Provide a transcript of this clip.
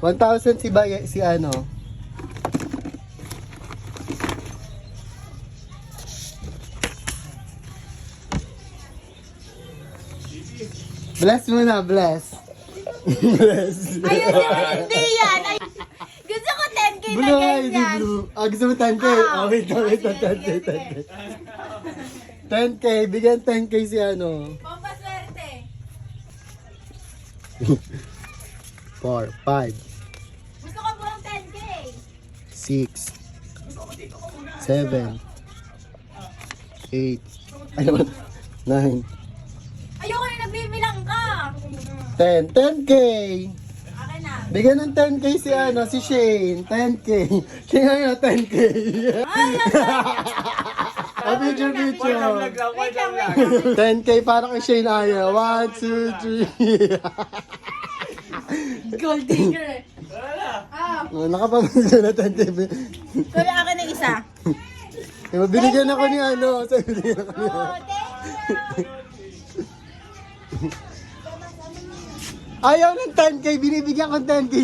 1,000 si Bay, si ano. Bless muna, bless. Bless. Ayun yung hindi yan. Gusto ko 10k na Blue, ganyan. blue. Gusto mo 10K? Wait, 10K. 10K, bigyan 10K si ano. Pampaswerte. 4, 5, Gusto ko buong 10k. 6, 7, 8, ano ba? 9, Ayoko na nagbibilang ka. 10. 10K! Akin na. Bigyan ng 10K si ano, si Shane. 10K. Shane ngayon, 10K. Ay, Picture. wait lang. 10K para kay Shane ayaw. 1, 2, 3. Gold digger. Nakapamigay na 10K. Kuya, akin na isa. Binigyan ako ni ano. Binigyan ako ni ano. Oh, thank you. Ayaw ng 10K, binibigyan ko ng 10K.